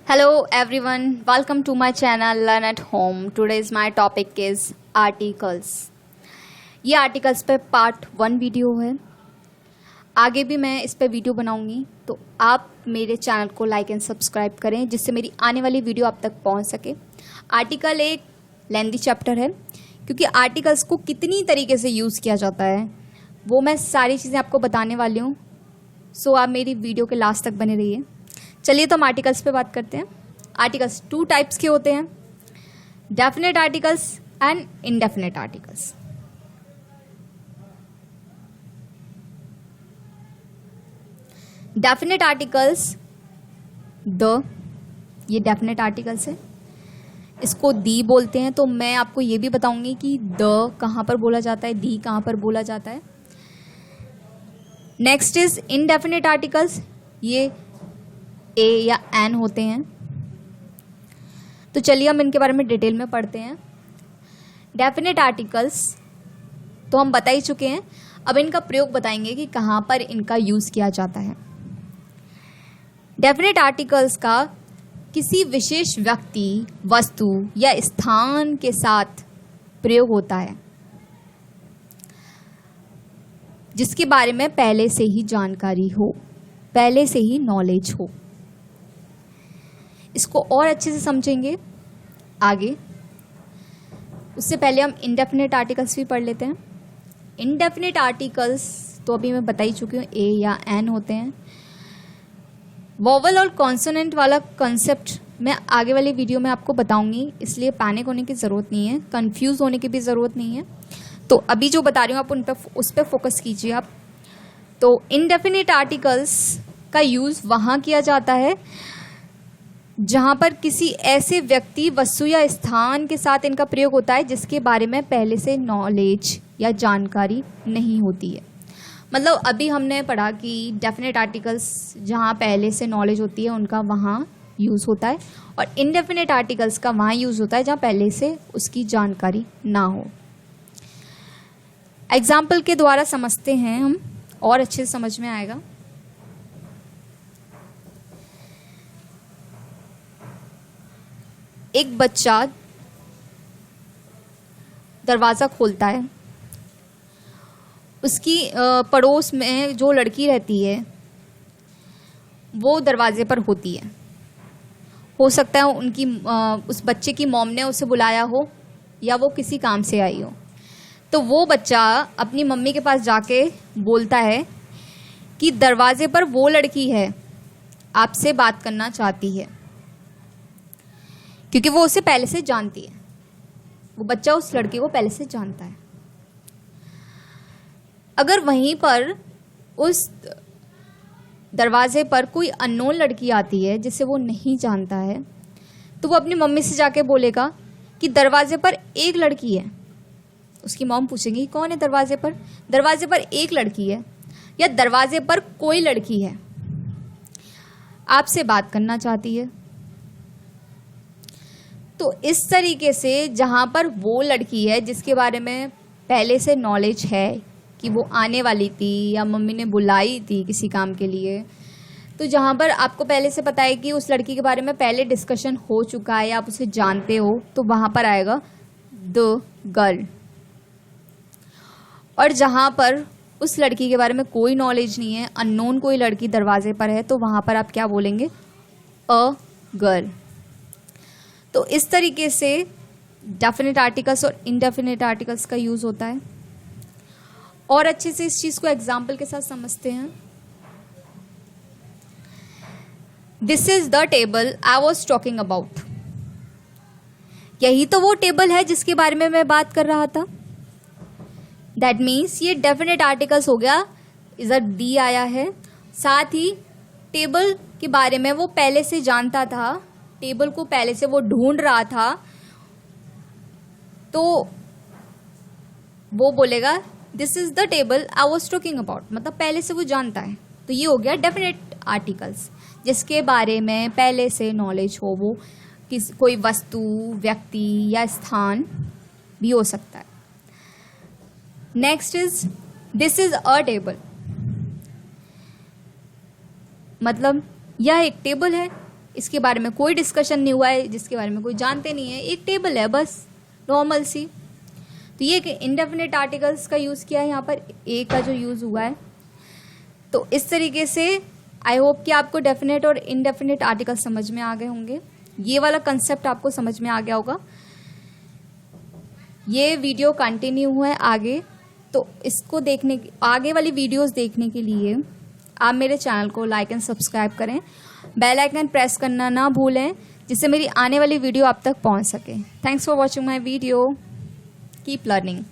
Hello everyone, welcome to my channel Learn at Home. Today's my topic is articles. ये articles पे part 1 video है. आगे भी मैं इस पे वीडियो बनाऊंगी, तो आप मेरे चैनल को लाइक एंड सब्सक्राइब करें जिससे मेरी आने वाली वीडियो आप तक पहुंच सके. आर्टिकल एक लेंथी चैप्टर है क्योंकि आर्टिकल्स को कितनी तरीके से यूज़ किया जाता है वो मैं सारी चीज़ें आपको बताने वाली हूँ. सो आप मेरी वीडियो के लास्ट तक बने रहिए. चलिए तो हम आर्टिकल्स पे बात करते हैं. आर्टिकल्स 2 टाइप्स के होते हैं, definite articles and indefinite articles. Definite articles ये डेफिनेट आर्टिकल्स है, इसको दी बोलते हैं. तो मैं आपको ये भी बताऊंगी कि कहाँ पर बोला जाता है, दी कहाँ पर बोला जाता है. Next is indefinite articles. ये ए या एन होते हैं. तो चलिए हम इनके बारे में डिटेल में पढ़ते हैं. डेफिनेट आर्टिकल्स तो हम बता ही चुके हैं, अब इनका प्रयोग बताएंगे कि कहाँ पर इनका यूज़ किया जाता है. डेफिनेट आर्टिकल्स का किसी विशेष व्यक्ति, वस्तु या स्थान के साथ प्रयोग होता है जिसके बारे में पहले से ही जानकारी हो, पहले से ही नॉलेज हो. इसको और अच्छे से समझेंगे आगे. उससे पहले हम इनडेफिनेट आर्टिकल्स भी पढ़ लेते हैं. इनडेफिनेट आर्टिकल्स तो अभी मैं बता ही चुकी हूँ, ए या एन होते हैं. वोवल और कॉन्सोनेंट वाला कंसेप्ट मैं आगे वाली वीडियो में आपको बताऊंगी, इसलिए पैनिक होने की ज़रूरत नहीं है, कंफ्यूज होने की भी ज़रूरत नहीं है. तो अभी जो बता रही हूँ आप उस पर फोकस कीजिए आप. तो इनडेफिनेट आर्टिकल्स का यूज़ वहाँ किया जाता है जहाँ पर किसी ऐसे व्यक्ति, वस्तु या स्थान के साथ इनका प्रयोग होता है जिसके बारे में पहले से नॉलेज या जानकारी नहीं होती है. मतलब अभी हमने पढ़ा कि डेफिनेट आर्टिकल्स जहाँ पहले से नॉलेज होती है उनका वहाँ यूज़ होता है, और इनडेफिनेट आर्टिकल्स का वहाँ यूज़ होता है जहाँ पहले से उसकी जानकारी ना हो. एग्जाम्पल के द्वारा समझते हैं हम, और अच्छे से समझ में आएगा. एक बच्चा दरवाज़ा खोलता है. उसकी पड़ोस में जो लड़की रहती है वो दरवाजे पर होती है. हो सकता है उनकी उस बच्चे की मॉम ने उसे बुलाया हो या वो किसी काम से आई हो. तो वो बच्चा अपनी मम्मी के पास जाके बोलता है कि दरवाजे पर वो लड़की है, आपसे बात करना चाहती है, क्योंकि वो उसे पहले से जानती है. वो बच्चा उस लड़की को पहले से जानता है. अगर वहीं पर उस दरवाजे पर कोई अननोन लड़की आती है जिसे वो नहीं जानता है, तो वो अपनी मम्मी से जाके बोलेगा कि दरवाजे पर एक लड़की है. उसकी मॉम पूछेगी कौन है दरवाजे पर. दरवाजे पर एक लड़की है या दरवाजे पर कोई लड़की है, आपसे बात करना चाहती है. तो इस तरीके से जहाँ पर वो लड़की है जिसके बारे में पहले से नॉलेज है कि वो आने वाली थी या मम्मी ने बुलाई थी किसी काम के लिए, तो जहाँ पर आपको पहले से पता है कि उस लड़की के बारे में पहले डिस्कशन हो चुका है या आप उसे जानते हो, तो वहाँ पर आएगा द गर्ल. और जहाँ पर उस लड़की के बारे में कोई नॉलेज नहीं है, अननोन कोई लड़की दरवाजे पर है, तो वहाँ पर आप क्या बोलेंगे, अ गर्ल. तो इस तरीके से डेफिनेट आर्टिकल्स और इनडेफिनेट आर्टिकल्स का यूज़ होता है. और अच्छे से इस चीज़ को एग्जाम्पल के साथ समझते हैं. This is the table I was talking about. यही तो वो टेबल है जिसके बारे में मैं बात कर रहा था. दैट मीन्स ये डेफिनेट आर्टिकल्स हो गया, इधर दी आया है, साथ ही टेबल के बारे में वो पहले से जानता था, टेबल को पहले से वो ढूंढ रहा था, तो वो बोलेगा this is the table I was talking about. मतलब पहले से वो जानता है. तो ये हो गया डेफिनेट आर्टिकल्स जिसके बारे में पहले से नॉलेज हो. वो कोई वस्तु, व्यक्ति या स्थान भी हो सकता है. Next is this is a table. मतलब यह एक टेबल है, इसके बारे में कोई डिस्कशन नहीं हुआ है, जिसके बारे में कोई जानते नहीं है, एक टेबल है बस नॉर्मल सी। तो ये इंडेफिनिट आर्टिकल्स का यूज़ किया है यहाँ पर, ए का जो यूज़ हुआ है। तो इस तरीके से आई होप कि आपको डेफिनेट और इनडेफिनेट आर्टिकल समझ में आ गए होंगे, ये वाला कंसेप्ट आपको समझ में आ गया होगा। ये वीडियो कंटिन्यू हुआ है आगे, तो इसको देखने, आगे वाली वीडियोस देखने के लिए आप मेरे चैनल को लाइक एंड सब्सक्राइब करें, बेल आइकन प्रेस करना ना भूलें, जिससे मेरी आने वाली वीडियो आप तक पहुंच सके। Thanks for watching my video, keep learning.